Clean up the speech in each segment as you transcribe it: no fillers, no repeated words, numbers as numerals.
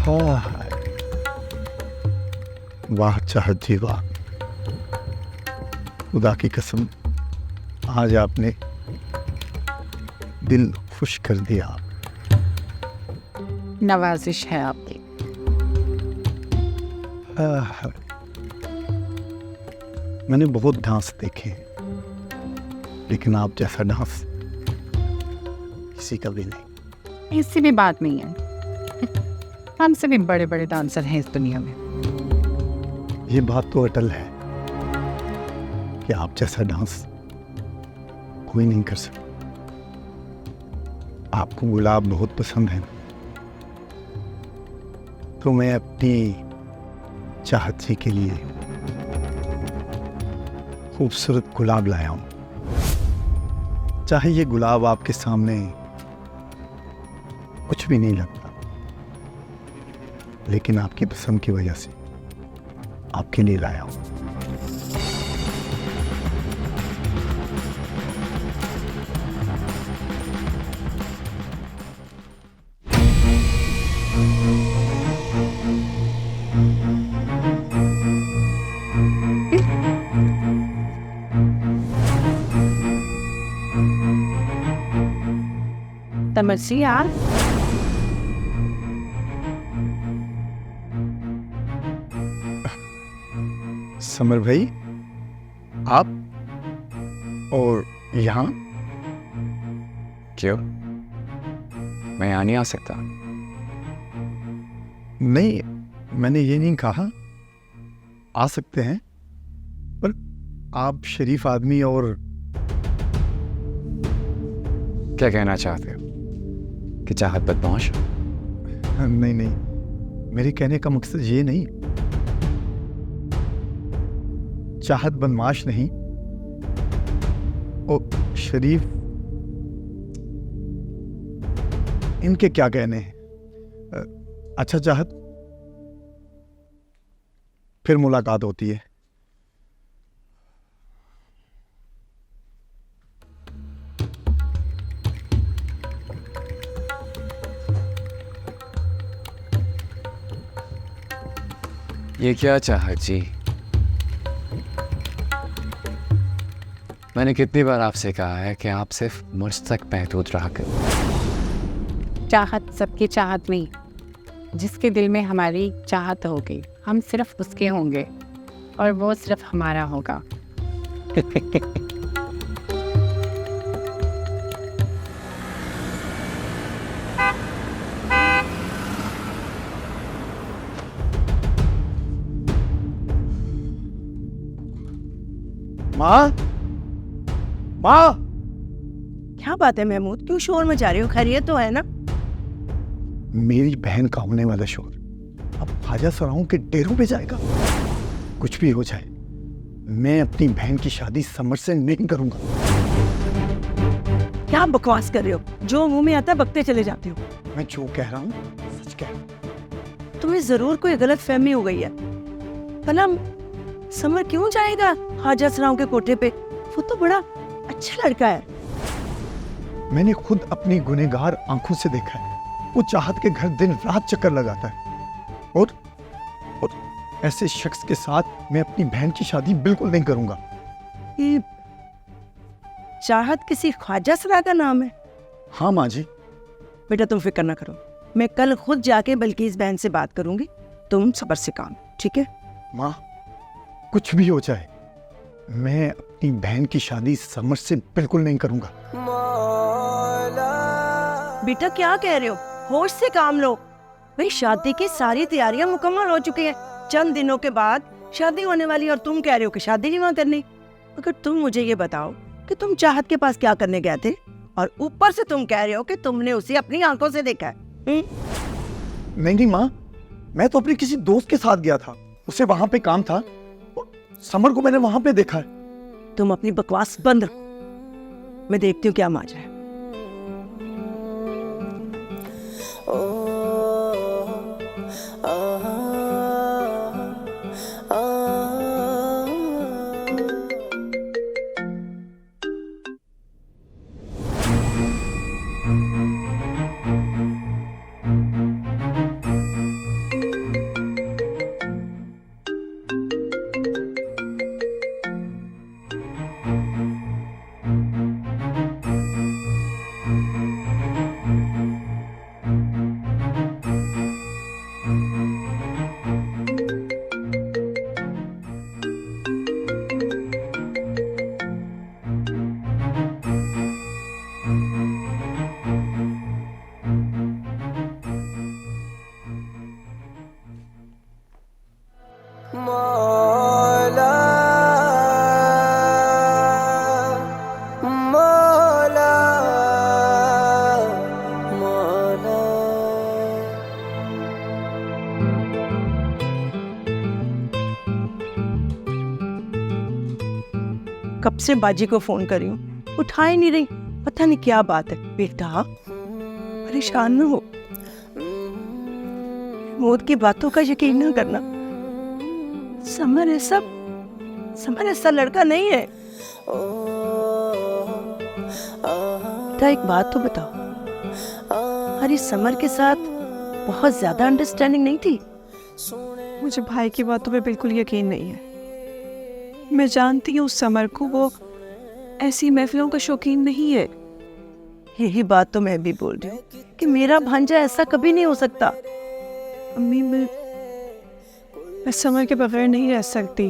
हाँ, वाह चाहत जी वाह, खुदा की कसम आज आपने दिल खुश कर दिया। नवाजिश है आपकी। मैंने बहुत डांस देखे लेकिन आप जैसा डांस किसी का भी नहीं। इससे भी बात नहीं है, हमसे भी बड़े बड़े डांसर हैं इस दुनिया में। ये बात तो अटल है कि आप जैसा डांस कोई नहीं कर सकता। आपको गुलाब बहुत पसंद है तो मैं अपनी चाहत जी के लिए खूबसूरत गुलाब लाया हूं। चाहे ये गुलाब आपके सामने कुछ भी नहीं लगता, लेकिन आपकी पसंद की वजह से आपके लिए लाया हूं। तमस्सी यार, समर भाई, आप और यहाँ? क्यों, मैं यहाँ नहीं आ सकता? नहीं, मैंने ये नहीं कहा, आ सकते हैं, पर आप शरीफ आदमी और क्या कहना चाहते हो कि चाहत बदमाश? नहीं नहीं, मेरे कहने का मकसद ये नहीं, चाहत बदमाश नहीं और शरीफ, इनके क्या कहने हैं। अच्छा चाहत, फिर मुलाकात होती है। ये क्या चाहत जी, मैंने कितनी बार आपसे कहा है कि आप सिर्फ मुझ तक महदूद रहा करो। चाहत सबकी चाहत नहीं, जिसके दिल में हमारी चाहत होगी हम सिर्फ उसके होंगे और वो सिर्फ हमारा होगा। माँ, माँ, क्या बात है महमूद, क्यों शोर मचा रहे हो? खैरियत तो है ना? मेरी बहन का होने वाला शोर अब ख्वाजा सराओं के डेरों पे जाएगा। कुछ भी हो जाए, मैं अपनी बहन की शादी समर से नहीं करूंगा। क्या बकवास कर रहे हो? जो मुंह में आता है बकते चले जाते हो। मैं जो कह रहा हूँ सच कह रहा हूँ। तुम्हें जरूर कोई गलत फहमी हो गई है। भला समर क्यों जाएगा ख्वाजा सराओं के कोठे पे? वो तो बड़ा अच्छा लड़का है। मैंने खुद अपनी गुनहगार आंखों से देखा है, वो चाहत के घर दिन रात चक्कर लगाता है और ऐसे शख्स के साथ मैं अपनी बहन की शादी बिल्कुल नहीं करूंगा। ये चाहत किसी ख्वाजा सरा का नाम है? हाँ माँ जी। बेटा तुम फिक्र ना करो, मैं कल खुद जाके बल्कीस बहन से बात करूंगी। तुम सब्र से काम, ठीक है? माँ, कुछ भी हो जाए मैं अपनी बहन की शादी समर से बिल्कुल नहीं करूंगा। बेटा क्या कह रहे हो? होश से काम लो। भाई शादी की सारी तैयारियां मुकम्मल हो चुकी हैं, चंद दिनों के बाद शादी होने वाली, और तुम कह रहे हो कि शादी नहीं वहां करनी। अगर तुम मुझे ये बताओ कि तुम चाहत के पास क्या करने गए थे, और ऊपर से तुम कह रहे हो कि तुमने उसे अपनी आंखों से देखा है। नहीं नहीं माँ, मैं तो अपने किसी दोस्त के साथ गया था, उसे वहां पे काम था, समर को मैंने वहां पे देखा है। तुम अपनी बकवास बंद रखो, मैं देखती हूँ क्या माजा है। कब से बाजी को फोन कर रही हूँ, उठा ही नहीं रही। पता नहीं क्या बात है। बेटा परेशान न हो, मौत की बातों का यकीन न करना। समर ऐसा लड़का नहीं है। बेटा एक बात तो बताओ, अरे समर के साथ बहुत ज्यादा अंडरस्टैंडिंग नहीं थी? मुझे भाई की बातों पे बिल्कुल यकीन नहीं है। मैं जानती हूँ समर को, वो ऐसी महफिलों का शौकीन नहीं है। यही बात तो मैं भी बोल रही हूँ कि मेरा भांजा ऐसा कभी नहीं हो सकता। अम्मी मैं समर के बगैर नहीं रह सकती।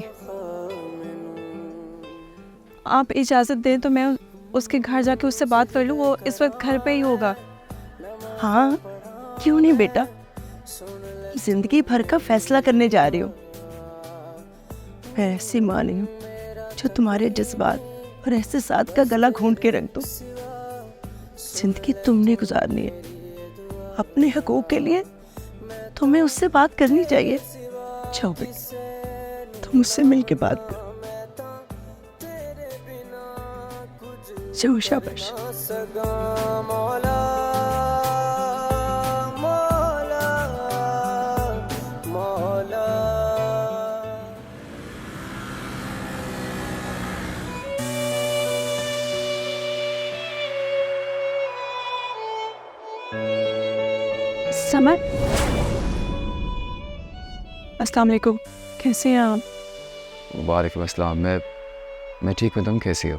आप इजाज़त दें तो मैं उसके घर जाके उससे बात कर लूँ, वो इस वक्त घर पे ही होगा। हाँ क्यों नहीं बेटा, जिंदगी भर का फैसला करने जा रही हो। मैं ऐसी माँ नहीं हूँ जो तुम्हारे जज्बात और एहसासात का गला घोंट के रख दो। जिंदगी तुमने गुजारनी है, अपने हकूक के लिए तुम्हें उससे बात करनी चाहिए। जाओ बेटा, तुम उससे मिल के बात करो। जाओ, शाबाश। समर, अस्सलाम वालेकुम, कैसे हैं आप? वालेकुम अस्सलाम। मैं ठीक हूँ, तुम कैसी हो?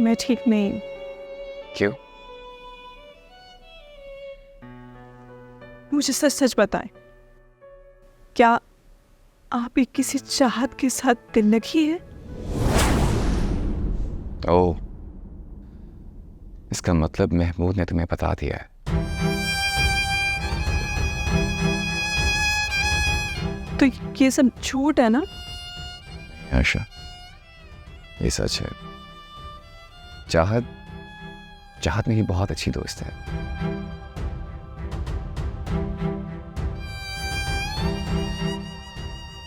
मैं ठीक नहीं। क्यों? मुझे सच सच बताएं, क्या आप भी किसी चाहत के साथ दिल लगी है? ओह, इसका मतलब महमूद ने तुम्हें बता दिया है। तो ये सब झूठ है ना? आशा, ये सच है। चाहत मेरी बहुत अच्छी दोस्त है।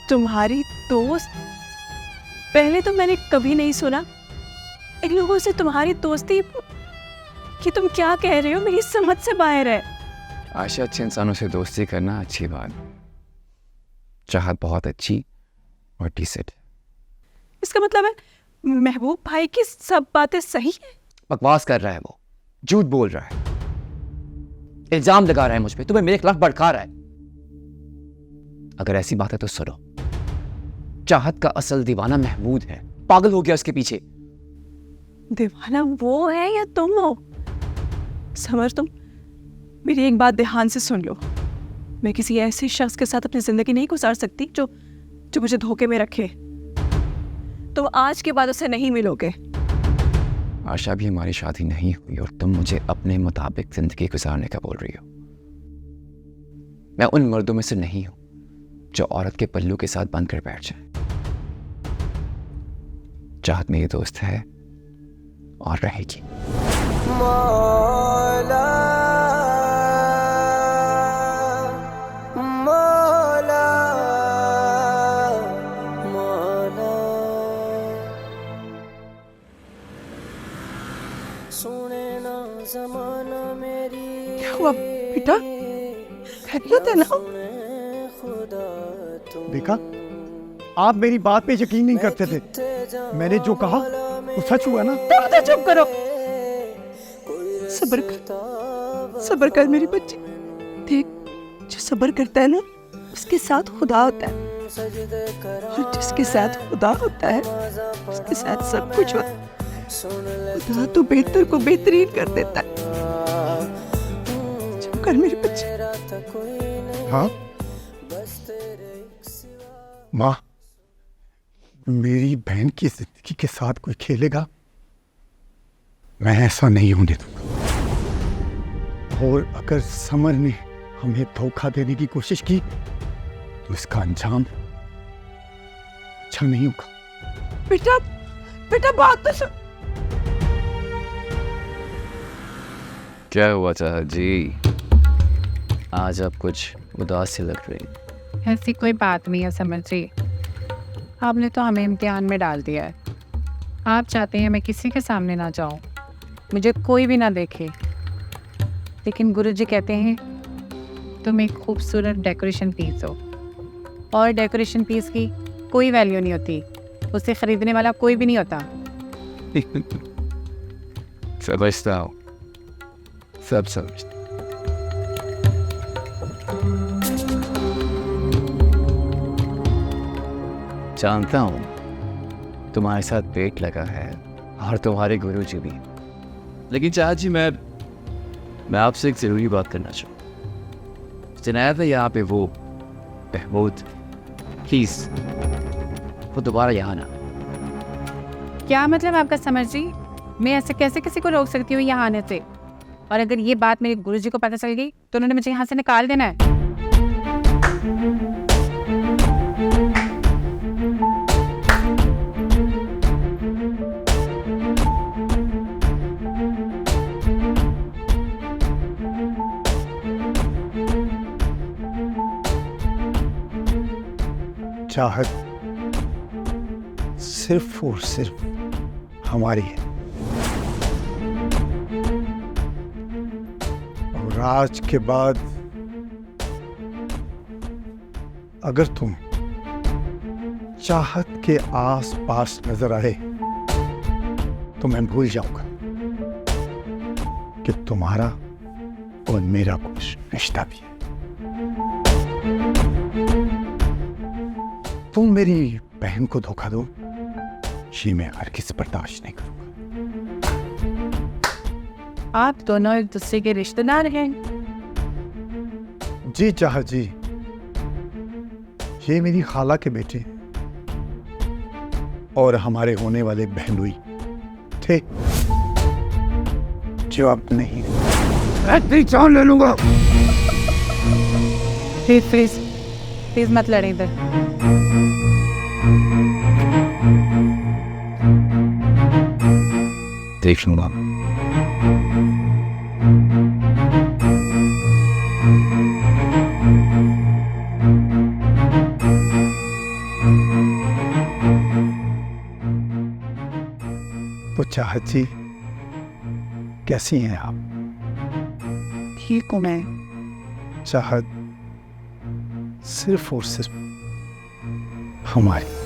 तुम्हारी दोस्त? पहले तो मैंने कभी नहीं सुना इन लोगों से तुम्हारी दोस्ती। कि तुम क्या कह रहे हो, मेरी समझ से बाहर है। आशा, अच्छे इंसानों से दोस्ती करना अच्छी बात। चाहत बहुत अच्छी और डिसेंट। इसका मतलब है महबूब भाई की सब बातें सही है? बकवास कर रहा है वो, झूठ बोल रहा है, इल्जाम लगा रहा है मुझ पे, तुम्हें मेरे खिलाफ भड़का रहा है। अगर ऐसी बात है तो सुनो, चाहत का असल दीवाना महमूद है, पागल हो गया उसके पीछे। दीवाना वो है या तुम हो? समर, तुम मेरी एक बात ध्यान से सुन लो। मैं किसी ऐसे शख्स के साथ अपनी जिंदगी नहीं गुजार सकती जो मुझे धोखे में रखे। तुम आज के बाद उससे नहीं मिलोगे। आशा, भी हमारी शादी नहीं हुई और तुम मुझे अपने मुताबिक जिंदगी गुजारने का बोल रही हो। मैं उन मर्दों में से नहीं हूं जो औरत के पल्लू के साथ बंद कर बैठ जाए। चाहत मेरी दोस्त है और रहेगी। मौला मौला मौला, सुने ना ज़माना मेरी। क्या हुआ बेटा, खैरियत है ना? देखा, आप मेरी बात पे यकीन नहीं करते थे। मैंने जो कहा वो सच हुआ ना? तुम तो चुप करो। सब्र कर मेरी बच्ची। देख, जो सब्र करता है ना, उसके साथ खुदा होता है, और जिसके साथ खुदा होता है उसके साथ सब कुछ होता है। खुदा तो बेहतर को बेहतरीन कर देता है। चुप कर मेरी बच्ची। हाँ माँ, मेरी बहन की जिंदगी के साथ कोई खेलेगा, मैं ऐसा नहीं होने दूंगा। और अगर समर ने हमें धोखा देने की कोशिश की तो इसका अंजाम अच्छा नहीं होगा। बेटा बेटा, बात तो सुन। क्या हुआ चाहत जी? आज आप कुछ उदास से लग रही। ऐसी कोई बात नहीं है समर जी, आपने तो हमें इम्तिहान में डाल दिया है। आप चाहते हैं मैं किसी के सामने ना जाऊं, मुझे कोई भी ना देखे, लेकिन गुरुजी कहते हैं तुम एक खूबसूरत डेकोरेशन पीस हो, और डेकोरेशन पीस की कोई वैल्यू नहीं होती, उसे खरीदने वाला कोई भी नहीं होता। समझता हूँ, सब समझता। जानता हूँ तुम्हारे साथ पेट लगा है और तुम्हारे गुरुजी भी, लेकिन चाचा जी मैं आपसे एक ज़रूरी बात करना चाहूँ। जनाब है यहाँ पे वो महमूद, प्लीज़ वो दोबारा यहाँ ना। क्या मतलब आपका समर जी? मैं ऐसे कैसे किसी को रोक सकती हूँ यहाँ आने से? और अगर ये बात मेरे गुरुजी को पता चल गई तो उन्होंने मुझे यहाँ से निकाल देना है। चाहत सिर्फ और सिर्फ हमारी है, और आज के बाद अगर तुम चाहत के आस पास नजर आए तो मैं भूल जाऊंगा कि तुम्हारा और मेरा कुछ रिश्ता भी है। तुम मेरी बहन को धोखा दो, ये मैं हरगिज़ बर्दाश्त नहीं करूंगा। आप दोनों एक दूसरे के रिश्तेदार हैं। जी चाहत जी, ये मेरी खाला के बेटे और हमारे होने वाले बहनोई थे, जो अब नहीं। मैं जान ले लूंगा। प्लीज प्लीज प्लीज मत लड़ें इधर। देख लूंगा। तो चाहत जी कैसी हैं आप? ठीक हूँ मैं। चाहत सिर्फ और सिर्फ हमारी